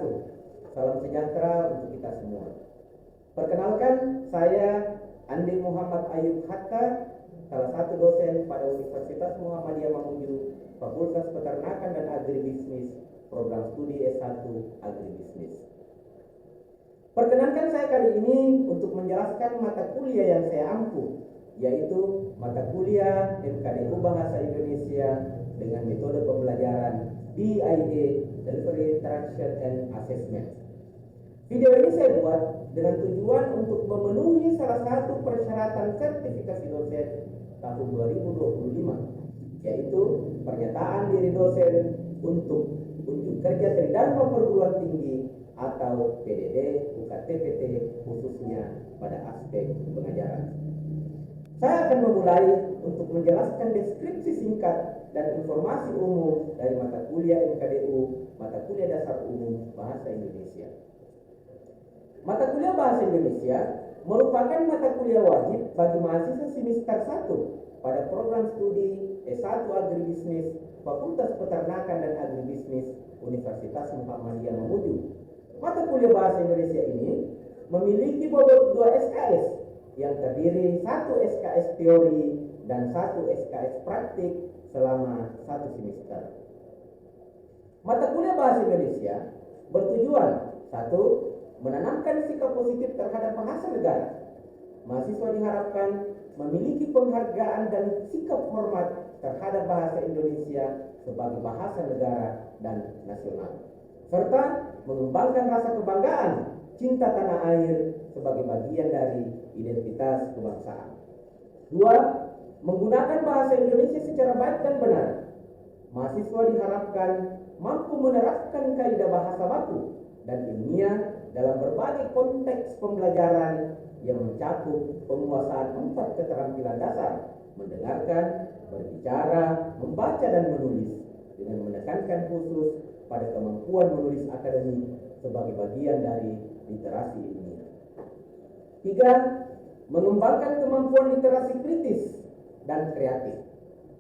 wabarakatuh. Salam sejahtera untuk kita semua. Perkenalkan, saya Andi Muhammad Ayub Hatta, salah satu dosen pada Universitas Muhammadiyah Mamuju, Fakultas Peternakan dan Agribisnis, program studi S1 Agribisnis. Perkenankan saya kali ini untuk menjelaskan mata kuliah yang saya ampu, yaitu mata kuliah MKDU Bahasa Indonesia dengan metode pembelajaran DIA, Delivery, Interaction, and Assessment. Video ini saya buat dengan tujuan untuk memenuhi salah satu persyaratan sertifikasi dosen tahun 2025, yaitu pernyataan diri dosen untuk unjuk kerja Tridharma Perguruan Tinggi atau PDD UKT-PT, khususnya pada aspek pengajaran. Saya akan memulai untuk menjelaskan deskripsi singkat dan informasi umum dari mata kuliah MKDU, mata kuliah dasar umum Bahasa Indonesia. Mata kuliah Bahasa Indonesia merupakan mata kuliah wajib bagi mahasiswa semester 1 pada program studi S1 Agribisnis, Fakultas Peternakan dan Agribisnis, Universitas Muhammadiyah Mamuju. Mata kuliah Bahasa Indonesia ini memiliki bobot 2 SKS yang terdiri 1 SKS teori dan 1 SKS praktik selama 1 semester. Mata kuliah Bahasa Indonesia bertujuan 1. Menanamkan sikap positif terhadap bahasa negara. Mahasiswa diharapkan memiliki penghargaan dan sikap hormat terhadap bahasa Indonesia sebagai bahasa negara dan nasional, serta mengembangkan rasa kebanggaan, cinta tanah air sebagai bagian dari identitas kebangsaan. 2. Menggunakan bahasa Indonesia secara baik dan benar. Mahasiswa diharapkan mampu menerapkan kaidah bahasa baku dan ilmiah dalam berbagai konteks pembelajaran yang mencakup penguasaan 4 keterampilan dasar: mendengarkan, berbicara, membaca, dan menulis, dengan menekankan khusus pada kemampuan menulis akademik sebagai bagian dari literasi ilmiah. 3. Mengembangkan kemampuan literasi kritis dan kreatif.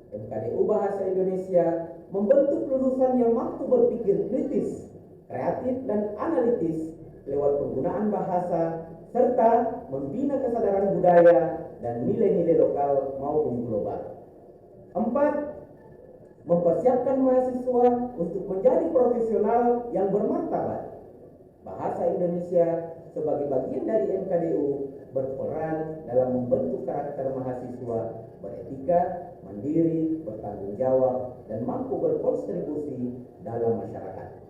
MKDU Bahasa Indonesia membentuk lulusan yang mampu berpikir kritis, kreatif, dan analitis lewat penggunaan bahasa, serta membina kesadaran budaya dan nilai-nilai lokal maupun global. 4. Mempersiapkan mahasiswa untuk menjadi profesional yang bermartabat. Bahasa Indonesia sebagai bagian dari MKDU berperan dalam membentuk karakter mahasiswa beretika, mandiri, bertanggung jawab, dan mampu berkontribusi dalam masyarakat.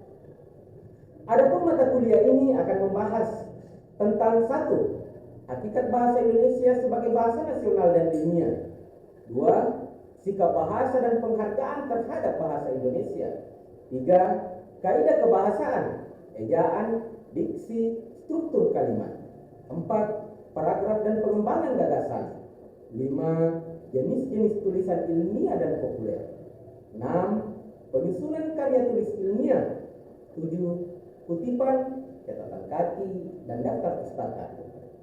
Adapun mata kuliah ini akan membahas tentang 1. Hakikat bahasa Indonesia sebagai bahasa nasional dan ilmiah. 2. Sikap bahasa dan penghargaan terhadap bahasa Indonesia. 3. Kaidah kebahasaan, ejaan, diksi, struktur kalimat. 4. Paragraf dan pengembangan gagasan. 5. Jenis-jenis tulisan ilmiah dan populer. 6. Penyusunan karya tulis ilmiah. 7. Kutipan, catatan kaki, dan daftar pustaka.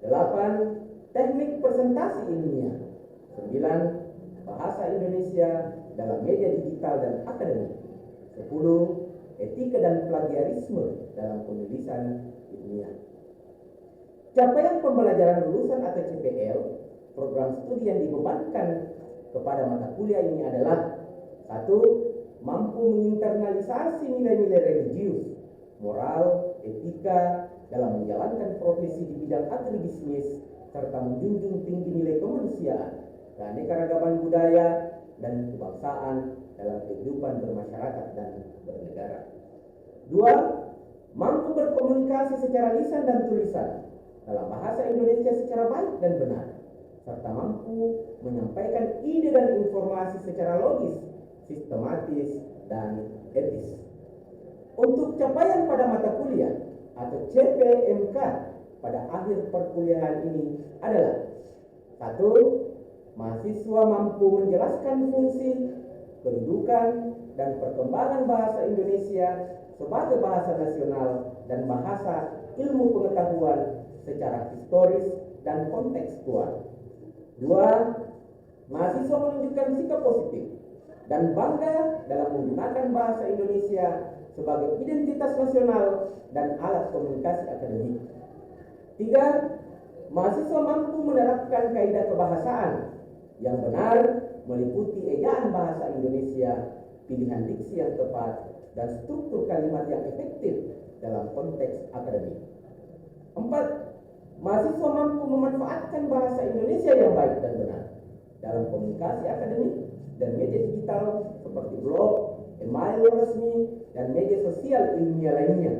8. Teknik presentasi ilmiah. 9. Bahasa Indonesia dalam media digital dan akademik. 10. Etika dan plagiarisme dalam penulisan ilmiah. Capaian pembelajaran lulusan atau CPL, program studi yang dibebankan kepada mata kuliah ini adalah 1. Mampu menginternalisasi nilai-nilai religius, moral, etika dalam menjalankan profesi di bidang agribisnis, serta menjunjung tinggi nilai kemanusiaan, keanekaragaman budaya, dan kebangsaan dalam kehidupan bermasyarakat dan bernegara. 2. Mampu berkomunikasi secara lisan dan tulisan dalam bahasa Indonesia secara baik dan benar, serta mampu menyampaikan ide dan informasi secara logis, sistematis, dan etis. Untuk capaian pada mata kuliah atau CPMK pada akhir perkuliahan ini adalah 1. Mahasiswa mampu menjelaskan fungsi, kedudukan, dan perkembangan bahasa Indonesia sebagai bahasa nasional dan bahasa ilmu pengetahuan secara historis dan kontekstual. 2. Mahasiswa menunjukkan sikap positif dan bangga dalam menggunakan bahasa Indonesia sebagai identitas nasional dan alat komunikasi akademik. 3. Mahasiswa mampu menerapkan kaidah kebahasaan yang benar meliputi ejaan bahasa Indonesia, pilihan diksi yang tepat, dan struktur kalimat yang efektif dalam konteks akademik. 4. Mahasiswa mampu memanfaatkan bahasa Indonesia yang baik dan benar dalam komunikasi akademik dan media digital seperti blog, email resmi, dan media sosial ilmiah lainnya.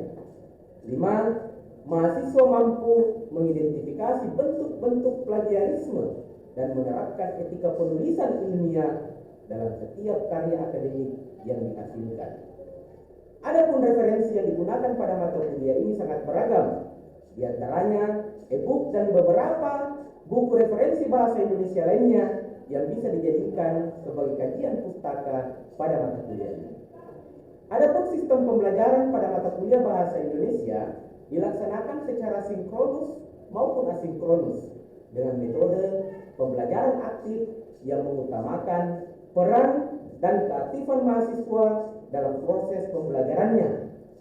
5. Mahasiswa mampu mengidentifikasi bentuk-bentuk plagiarisme dan menerapkan etika penulisan ilmiah dalam setiap karya akademik yang dihasilkan. Adapun referensi yang digunakan pada mata kuliah ini sangat beragam, di antaranya e-book dan beberapa buku referensi bahasa Indonesia lainnya yang bisa dijadikan sebagai kajian pustaka pada mata kuliah ini. Adapun sistem pembelajaran pada mata kuliah bahasa Indonesia dilaksanakan secara sinkronus maupun asinkronus dengan metode pembelajaran aktif yang mengutamakan peran dan keaktifan mahasiswa dalam proses pembelajarannya,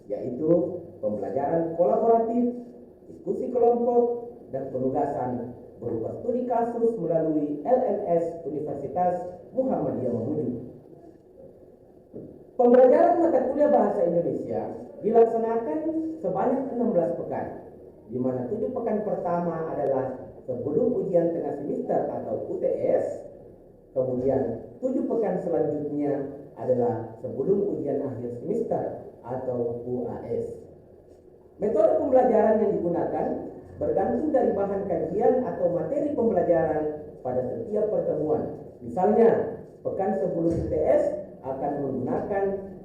yaitu pembelajaran kolaboratif, diskusi kelompok, dan penugasan berupa studi kasus melalui LMS Universitas Muhammadiyah Mamuju. Pembelajaran mata kuliah bahasa Indonesia dilaksanakan sebanyak 16 pekan, di mana 7 pekan pertama adalah sebelum ujian tengah semester atau UTS, kemudian 7 pekan selanjutnya adalah sebelum ujian akhir semester atau UAS. Metode pembelajaran yang digunakan bergantung dari bahan kajian atau materi pembelajaran pada setiap pertemuan. Misalnya, pekan sebelum UTS akan menggunakan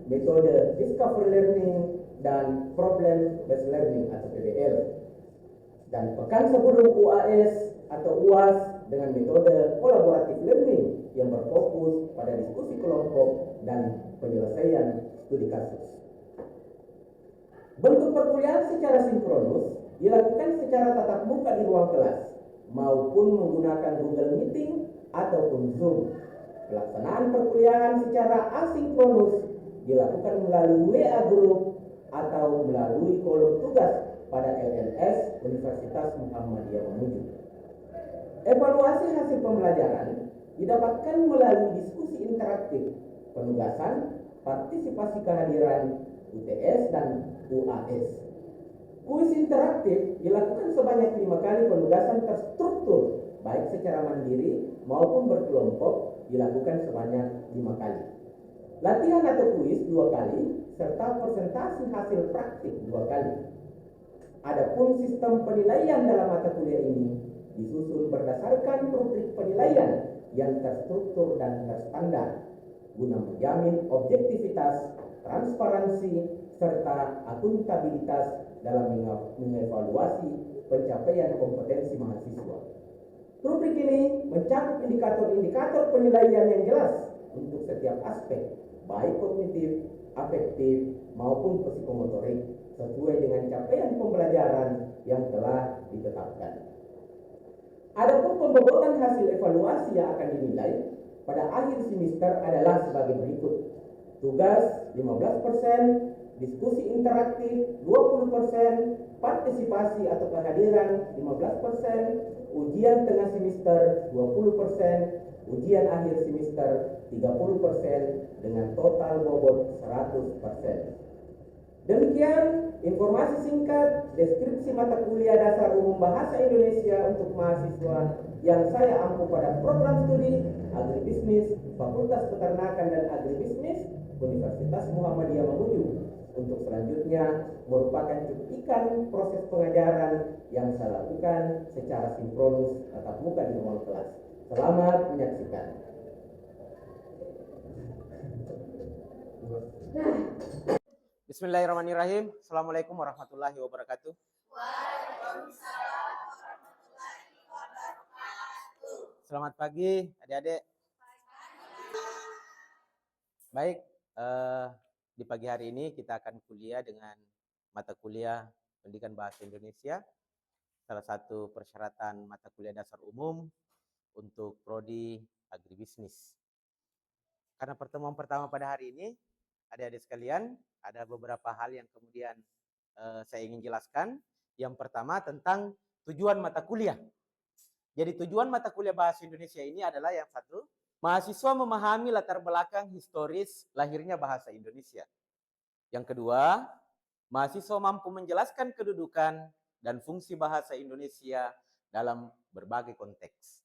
metode Discovery Learning dan Problem Based Learning atau PBL. Dan pekan sebelum UAS atau UAS dengan metode Collaborative Learning yang berfokus pada diskusi kelompok dan penyelesaian studi kasus. Bentuk perkuliahan secara sinkronus dilakukan secara tatap muka di ruang kelas maupun menggunakan Google Meeting ataupun Zoom. Pelaksanaan perkuliahan secara asinkronus dilakukan melalui WA Group atau melalui kolom tugas pada LMS Universitas Muhammadiyah Mamuju. Evaluasi hasil pembelajaran didapatkan melalui diskusi interaktif, penugasan, partisipasi kehadiran, UTS, dan UAS. Kuis interaktif dilakukan sebanyak 5 kali penugasan terstruktur, baik secara mandiri maupun berkelompok dilakukan sebanyak 5 kali. Latihan atau kuis 2 kali, serta presentasi hasil praktik 2 kali. Adapun sistem penilaian dalam mata kuliah ini disusun berdasarkan rubrik penilaian yang terstruktur dan terstandar, guna menjamin objektivitas, transparansi, serta akuntabilitas dalam mengevaluasi pencapaian kompetensi mahasiswa. Rubrik ini mencakup indikator-indikator penilaian yang jelas untuk setiap aspek, baik kognitif, afektif, maupun psikomotorik, sesuai dengan capaian pembelajaran yang telah ditetapkan. Adapun pembobotan hasil evaluasi yang akan dinilai pada akhir semester adalah sebagai berikut. Tugas 15%, diskusi interaktif 20%, partisipasi atau kehadiran 15%, ujian tengah semester 20%, ujian akhir semester 30% dengan total bobot 100%. Demikian informasi singkat deskripsi mata kuliah dasar umum bahasa Indonesia untuk mahasiswa yang saya ampu pada program studi Agribisnis Fakultas Peternakan dan Agribisnis Universitas Muhammadiyah Mamuju. Untuk selanjutnya merupakan cuplikan proses pengajaran yang saya lakukan secara sinkronus tatap muka di ruang kelas. Selamat menyaksikan. Bismillahirrahmanirrahim. Assalamualaikum warahmatullahi wabarakatuh. Waalaikumsalam warahmatullahi wabarakatuh. Selamat pagi adik-adik. Baik, di pagi hari ini kita akan kuliah dengan mata kuliah Pendidikan Bahasa Indonesia, salah satu persyaratan mata kuliah dasar umum untuk prodi agribisnis. Karena pertemuan pertama pada hari ini, adik-adik sekalian, ada beberapa hal yang kemudian saya ingin jelaskan. Yang pertama tentang tujuan mata kuliah. Jadi tujuan mata kuliah Bahasa Indonesia ini adalah yang satu, mahasiswa memahami latar belakang historis lahirnya bahasa Indonesia. Yang kedua, mahasiswa mampu menjelaskan kedudukan dan fungsi bahasa Indonesia dalam berbagai konteks.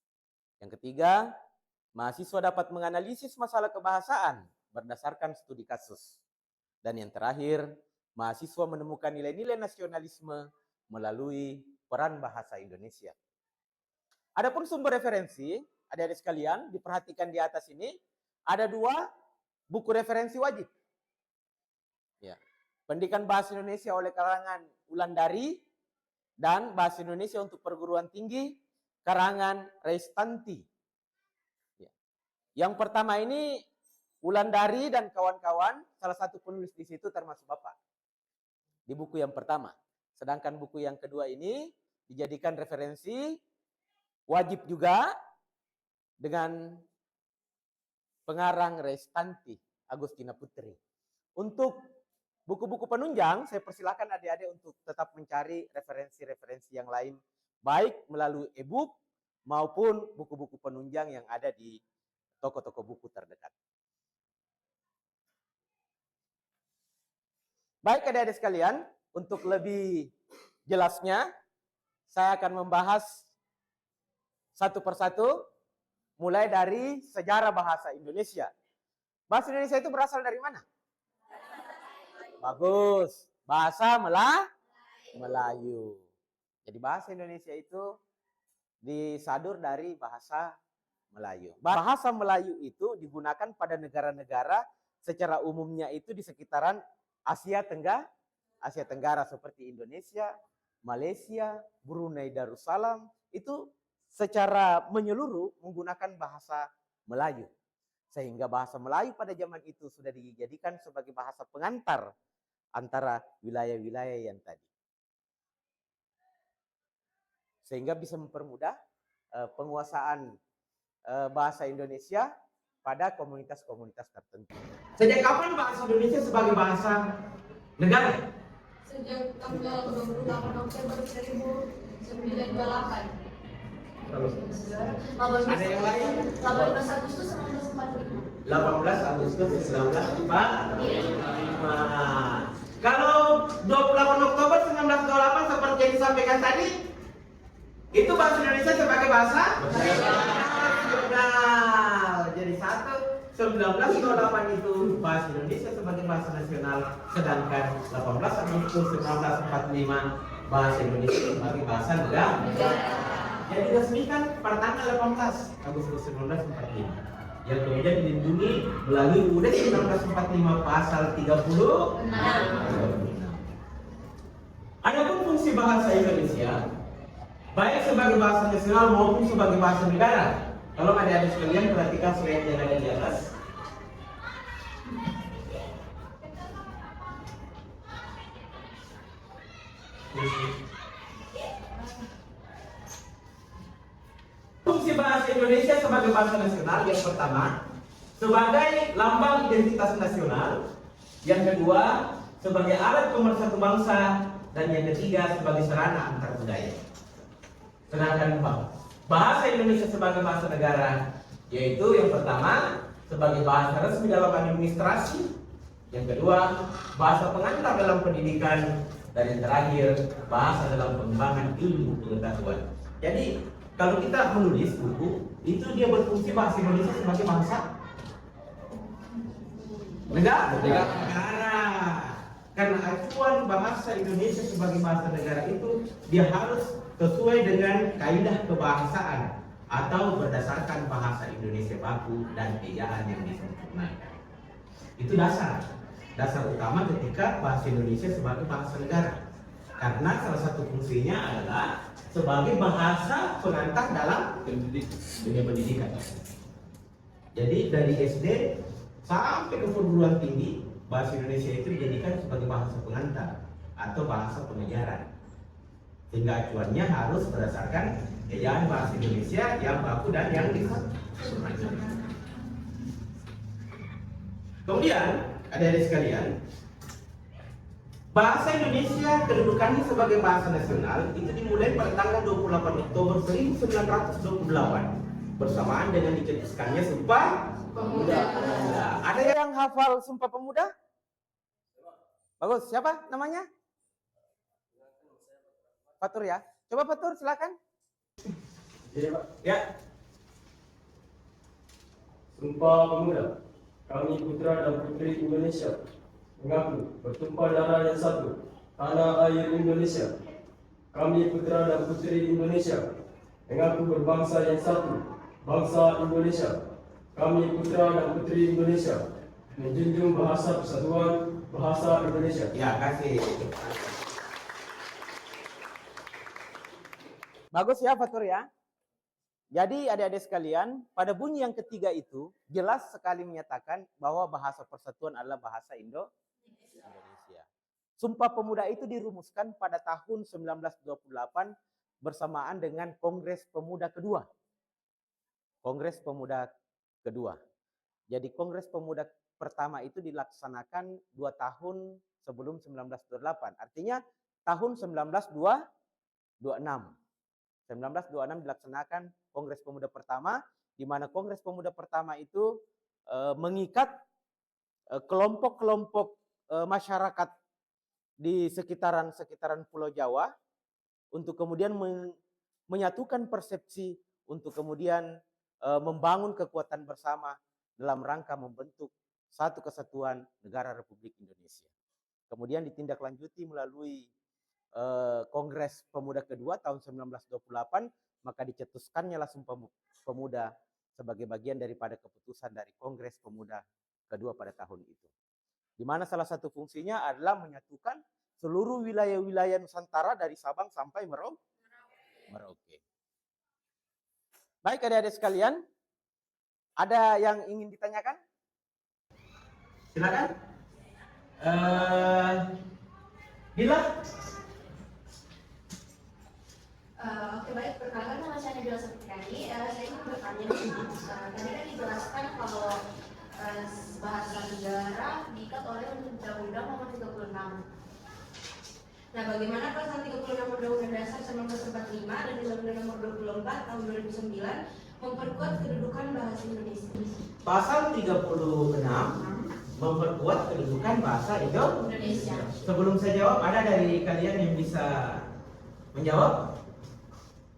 Yang ketiga, mahasiswa dapat menganalisis masalah kebahasaan berdasarkan studi kasus. Dan yang terakhir, mahasiswa menemukan nilai-nilai nasionalisme melalui peran bahasa Indonesia. Adapun sumber referensi, adik-adik sekalian, diperhatikan di atas ini, ada 2 buku referensi wajib. Ya. Pendidikan Bahasa Indonesia oleh karangan Wulandari dan Bahasa Indonesia untuk Perguruan Tinggi karangan Reistanti. Ya. Yang pertama ini Wulandari dan kawan-kawan, salah satu penulis di situ termasuk Bapak. Di buku yang pertama. Sedangkan buku yang kedua ini dijadikan referensi wajib juga dengan pengarang Reistanti, Agustina Putri. Untuk buku-buku penunjang, saya persilakan adik-adik untuk tetap mencari referensi-referensi yang lain, baik melalui e-book maupun buku-buku penunjang yang ada di toko-toko buku terdekat. Baik adik-adik sekalian, untuk lebih jelasnya, saya akan membahas satu persatu, mulai dari sejarah bahasa Indonesia. Bahasa Indonesia itu berasal dari mana? Bagus. Bahasa Melayu. Jadi bahasa Indonesia itu disadur dari bahasa Melayu. Bahasa Melayu itu digunakan pada negara-negara secara umumnya itu di sekitaran Asia Tenggara seperti Indonesia, Malaysia, Brunei Darussalam, itu secara menyeluruh menggunakan bahasa Melayu. Sehingga bahasa Melayu pada zaman itu sudah dijadikan sebagai bahasa pengantar antara wilayah-wilayah yang tadi. Sehingga bisa mempermudah penguasaan bahasa Indonesia pada komunitas-komunitas tertentu. Sejak kapan bahasa Indonesia sebagai bahasa negara? Sejak tanggal 28 Oktober 1998. Ada yang lain? 18 Agustus 1945. 18 Agustus 1945. Kalau 28 Oktober 1928 seperti yang disampaikan tadi, itu bahasa Indonesia sebagai bahasa nasional. Jadi 1928 itu bahasa Indonesia sebagai bahasa nasional, sedangkan 18 Agustus 1945 bahasa Indonesia sebagai bahasa negara. Jadi diresmikan pada tanggal 18 Agustus 1945. Yang kemudian dilindungi melalui UUD 1945 pasal 36. Adapun fungsi bahasa Indonesia baik sebagai bahasa nasional maupun sebagai bahasa negara. Kalau adik-adik sekalian perhatikan slide yang ada di atas. Fungsi bahasa Indonesia sebagai bahasa nasional yang pertama sebagai lambang identitas nasional, yang kedua sebagai alat pemersatu bangsa, dan yang ketiga sebagai sarana antar budaya. Sedangkan bahasa Indonesia sebagai bahasa negara yaitu yang pertama sebagai bahasa resmi dalam administrasi, yang kedua bahasa pengantar dalam pendidikan, dan yang terakhir bahasa dalam pengembangan ilmu pengetahuan. Jadi kalau kita menulis buku, itu dia berfungsi bahasa Indonesia sebagai bahasa negara. Karena acuan bahasa Indonesia sebagai bahasa negara itu dia harus sesuai dengan kaidah kebahasaan atau berdasarkan bahasa Indonesia baku dan ejaan yang disempurnakan. Itu dasar utama ketika bahasa Indonesia sebagai bahasa negara. Karena salah satu fungsinya adalah sebagai bahasa pengantar dalam dunia pendidikan. Jadi dari SD sampai ke perguruan tinggi, bahasa Indonesia itu dijadikan sebagai bahasa pengantar atau bahasa pengajaran. Sehingga acuannya harus berdasarkan ejaan bahasa Indonesia yang baku dan yang disempurnakan. Kemudian adik-adik sekalian, bahasa Indonesia kedudukannya sebagai bahasa nasional itu dimulai pada tanggal 28 Oktober 1928 bersamaan dengan dicetuskannya Sumpah Pemuda. Ada yang hafal Sumpah Pemuda? Bagus. Siapa namanya? Fatur ya. Coba Fatur silakan. Ya. Sumpah Pemuda. Kami putra dan putri Indonesia mengaku bertumpah darah yang satu, tanah air Indonesia. Kami putra dan putri Indonesia mengaku berbangsa yang satu, bangsa Indonesia. Kami putra dan putri Indonesia menjunjung bahasa persatuan, bahasa Indonesia. Ya, kasih. Bagus ya Fatur ya. Jadi adik-adik sekalian, pada bunyi yang ketiga itu jelas sekali menyatakan bahwa bahasa persatuan adalah bahasa Indonesia. Sumpah Pemuda itu dirumuskan pada tahun 1928 bersamaan dengan Kongres Pemuda kedua. Kongres Pemuda kedua. Jadi Kongres Pemuda pertama itu dilaksanakan 2 tahun sebelum 1928. Artinya tahun 1926. 1926 dilaksanakan Kongres Pemuda pertama, di mana Kongres Pemuda pertama itu mengikat kelompok-kelompok masyarakat di sekitaran Pulau Jawa untuk kemudian menyatukan persepsi untuk kemudian membangun kekuatan bersama dalam rangka membentuk satu kesatuan negara Republik Indonesia. Kemudian ditindaklanjuti melalui Kongres Pemuda kedua tahun 1928, maka dicetuskannya lah Sumpah Pemuda sebagai bagian daripada keputusan dari Kongres Pemuda kedua pada tahun itu. Di mana salah satu fungsinya adalah menyatukan seluruh wilayah-wilayah Nusantara dari Sabang sampai Merauke. Baik adik-adik sekalian, ada yang ingin ditanyakan? Silakan. Bila? Oke baik, perkenalkan nama saya Nabila Safiani. Saya ingin bertanya tadi kan dijelaskan kalau bahasa negara diikat oleh Undang-Undang Nomor 36. Nah, bagaimana pasal 36 Undang-Undang Dasar 1945 dan Undang-Undang Nomor 24 tahun 2009 memperkuat kedudukan bahasa Indonesia? Pasal 36 memperkuat kedudukan bahasa Indonesia. Sebelum saya jawab, ada dari kalian yang bisa menjawab?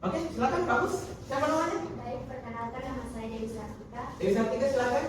Oke, silakan bagus. Siapa namanya? Baik, perkenalkan nama saya Dewi Sartika. Dewi Sartika, silakan.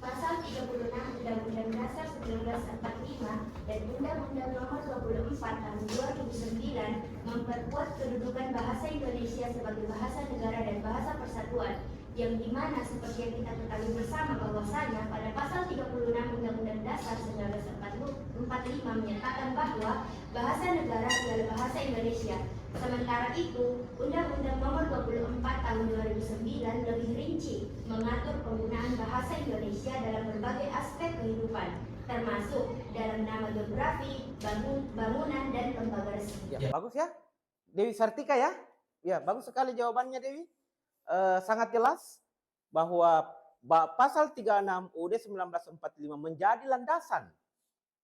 Pasal 36 Undang-Undang Dasar 1945 dan Undang-Undang Nomor 24 Tahun 2009 memperkuat kedudukan bahasa Indonesia sebagai bahasa negara dan bahasa persatuan, yang dimana seperti yang kita ketahui bersama bahwasanya pada pasal 36 Undang-Undang Dasar 1945 menyatakan bahwa bahasa negara adalah bahasa Indonesia. Sementara itu, Undang-Undang Nomor 24 Tahun 2009 lebih rinci mengatur penggunaan bahasa Indonesia dalam berbagai aspek kehidupan, termasuk dalam nama geografi, bangunan, dan lembaga resmi. Ya, bagus ya, Dewi Sartika ya. Ya, bagus sekali jawabannya Dewi. Sangat jelas bahwa pasal 36 UUD 1945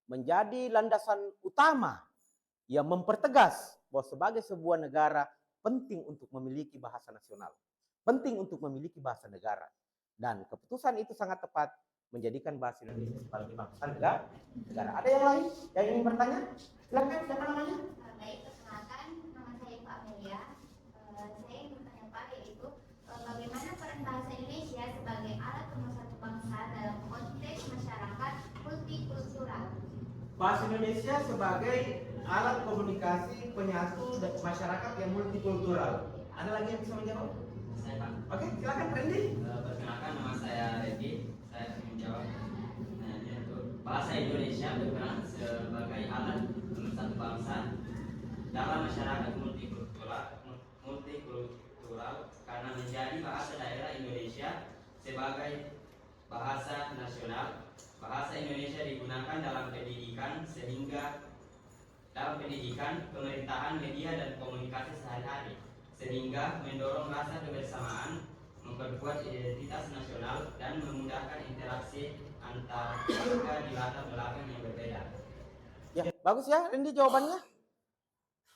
menjadi landasan utama yang mempertegas bahwa sebagai sebuah negara penting untuk memiliki bahasa nasional, penting untuk memiliki bahasa negara, dan keputusan itu sangat tepat menjadikan bahasa Indonesia sebagai bahasa negara. Ada yang lain yang ingin bertanya? Silakan, siapa namanya? Baik, perkenalkan nama saya Pak Amelia. Saya ingin bertanya Pak, yaitu bagaimana peran bahasa Indonesia sebagai alat pemersatu bangsa dalam konteks masyarakat multikultural? Bahasa Indonesia sebagai alat komunikasi penyatu dan masyarakat yang multikultural. Ada lagi yang bisa menjawab? Saya Pak. Oke, silakan Randy. Perkenalkan nama saya Redi. Saya akan menjawab. Nah, yaitu bahasa Indonesia berperan sebagai alat pemersatu bangsa dalam masyarakat multikultural karena menjadi bahasa daerah Indonesia sebagai bahasa nasional. Bahasa Indonesia digunakan dalam pendidikan pemerintahan, media, dan komunikasi sehari-hari, sehingga mendorong rasa kebersamaan, memperkuat identitas nasional, dan memudahkan interaksi antar warga di latar belakang yang berbeda. Ya, bagus ya Randy jawabannya.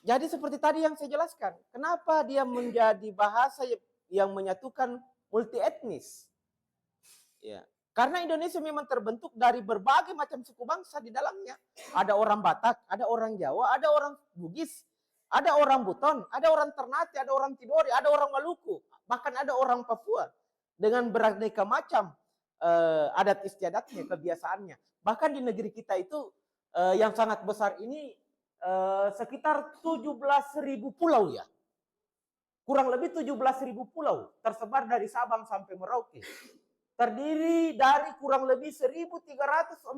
Jadi seperti tadi yang saya jelaskan, kenapa dia menjadi bahasa yang menyatukan multi etnis? Ya, karena Indonesia memang terbentuk dari berbagai macam suku bangsa di dalamnya. Ada orang Batak, ada orang Jawa, ada orang Bugis, ada orang Buton, ada orang Ternate, ada orang Tidore, ada orang Maluku, bahkan ada orang Papua dengan beraneka macam adat istiadatnya, kebiasaannya. Bahkan di negeri kita itu yang sangat besar ini sekitar 17.000 pulau ya. Kurang lebih 17.000 pulau tersebar dari Sabang sampai Merauke. Terdiri dari kurang lebih 1.340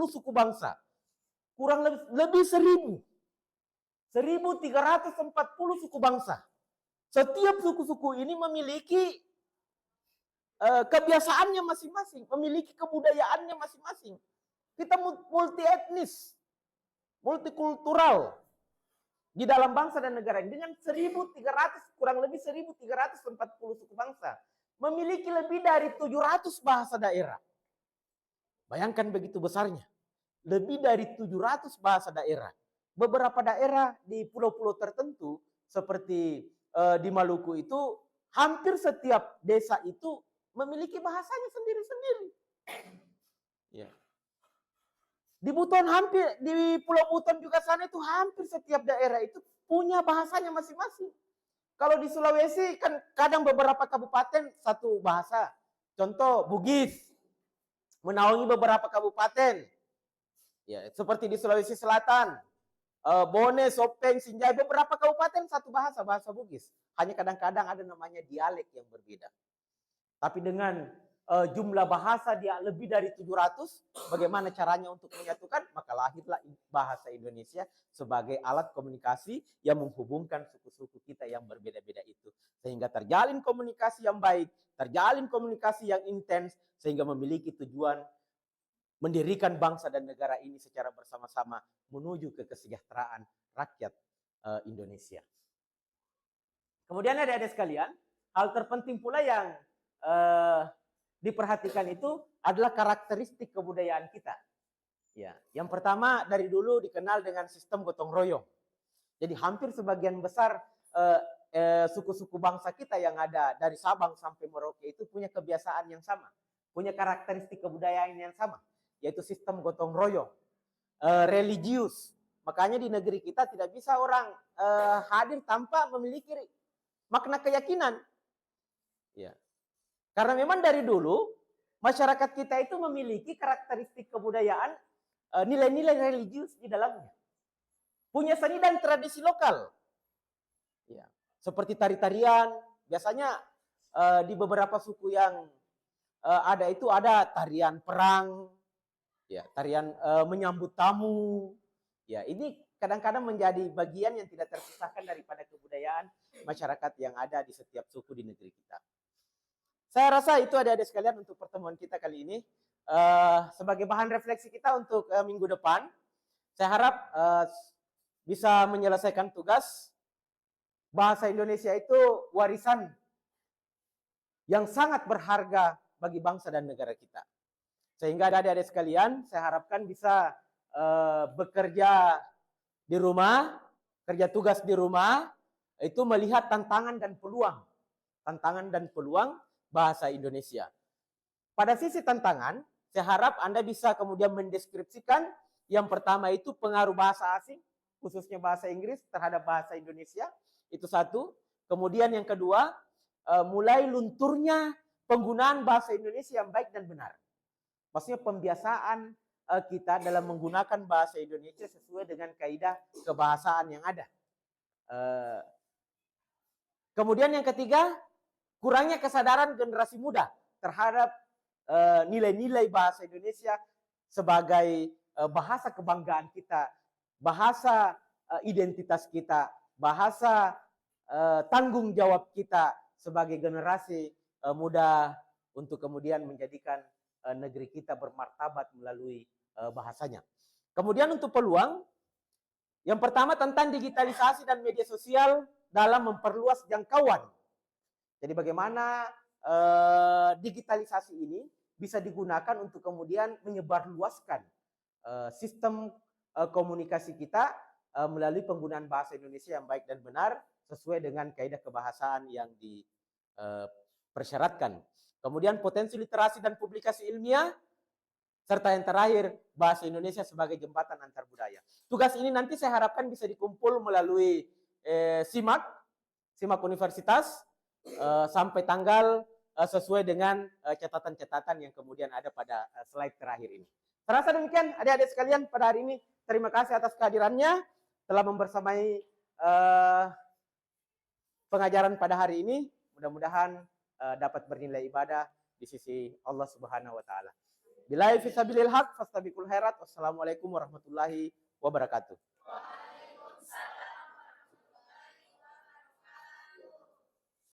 suku bangsa. Kurang lebih 1.340 suku bangsa. Setiap suku-suku ini memiliki kebiasaannya masing-masing, memiliki kebudayaannya masing-masing. Kita multi etnis, multikultural di dalam bangsa dan negara ini dengan 1.300, kurang lebih 1.340 suku bangsa, memiliki lebih dari 700 bahasa daerah. Bayangkan begitu besarnya, lebih dari 700 bahasa daerah. Beberapa daerah di pulau-pulau tertentu seperti di Maluku itu hampir setiap desa itu memiliki bahasanya sendiri-sendiri. Ya. Di Buton hampir, di Pulau Buton juga sana itu hampir setiap daerah itu punya bahasanya masing-masing. Kalau di Sulawesi kan kadang beberapa kabupaten satu bahasa. Contoh Bugis menaungi beberapa kabupaten. Ya, seperti di Sulawesi Selatan, Bone, Sopeng, Sinjai, beberapa kabupaten satu bahasa, bahasa Bugis. Hanya kadang-kadang ada namanya dialek yang berbeda. Tapi dengan jumlah bahasa dia lebih dari 700, bagaimana caranya untuk menyatukan? Maka lahirlah bahasa Indonesia sebagai alat komunikasi yang menghubungkan suku-suku kita yang berbeda-beda itu. Sehingga terjalin komunikasi yang baik, terjalin komunikasi yang intens, sehingga memiliki tujuan mendirikan bangsa dan negara ini secara bersama-sama menuju ke kesejahteraan rakyat Indonesia. Kemudian adik-adik sekalian, hal terpenting pula yang diperhatikan itu adalah karakteristik kebudayaan kita. Ya, yang pertama dari dulu dikenal dengan sistem gotong royong. Jadi hampir sebagian besar suku-suku bangsa kita yang ada dari Sabang sampai Merauke itu punya kebiasaan yang sama, punya karakteristik kebudayaan yang sama, yaitu sistem gotong royong, religius. Makanya di negeri kita tidak bisa orang hadir tanpa memiliki makna keyakinan. Ya. Karena memang dari dulu masyarakat kita itu memiliki karakteristik kebudayaan, nilai-nilai religius di dalamnya. Punya seni dan tradisi lokal. Ya. Seperti tari-tarian, biasanya di beberapa suku yang ada itu ada tarian perang, ya, tarian menyambut tamu. Ya, ini kadang-kadang menjadi bagian yang tidak terpisahkan daripada kebudayaan masyarakat yang ada di setiap suku di negeri kita. Saya rasa itu adik-adik sekalian untuk pertemuan kita kali ini. Sebagai bahan refleksi kita untuk minggu depan, saya harap bisa menyelesaikan tugas. Bahasa Indonesia itu warisan yang sangat berharga bagi bangsa dan negara kita. Sehingga adik-adik sekalian, saya harapkan bisa bekerja di rumah, kerja tugas di rumah, itu melihat tantangan dan peluang. Tantangan dan peluang bahasa Indonesia. Pada sisi tantangan, saya harap Anda bisa kemudian mendeskripsikan yang pertama itu pengaruh bahasa asing, khususnya bahasa Inggris terhadap bahasa Indonesia, itu satu. Kemudian yang kedua, mulai lunturnya penggunaan bahasa Indonesia yang baik dan benar. Maksudnya pembiasaan kita dalam menggunakan bahasa Indonesia sesuai dengan kaidah kebahasaan yang ada. Kemudian yang ketiga, kurangnya kesadaran generasi muda terhadap nilai-nilai bahasa Indonesia sebagai bahasa kebanggaan kita, bahasa identitas kita, bahasa tanggung jawab kita sebagai generasi muda untuk kemudian menjadikan negeri kita bermartabat melalui bahasanya. Kemudian untuk peluang, yang pertama tentang digitalisasi dan media sosial dalam memperluas jangkauan. Jadi bagaimana digitalisasi ini bisa digunakan untuk kemudian menyebarluaskan sistem komunikasi kita melalui penggunaan bahasa Indonesia yang baik dan benar sesuai dengan kaidah kebahasaan yang dipersyaratkan. Kemudian potensi literasi dan publikasi ilmiah, serta yang terakhir bahasa Indonesia sebagai jembatan antar budaya. Tugas ini nanti saya harapkan bisa dikumpul melalui SIMAK Universitas sampai tanggal sesuai dengan catatan-catatan yang kemudian ada pada slide terakhir ini. Terasa demikian adik-adik sekalian pada hari ini. Terima kasih atas kehadirannya telah membersamai pengajaran pada hari ini. Mudah-mudahan dapat bernilai ibadah di sisi Allah Subhanahu wa taala. Billahi fisabilil haq fastabiqul khairat. Wassalamualaikum warahmatullahi wabarakatuh.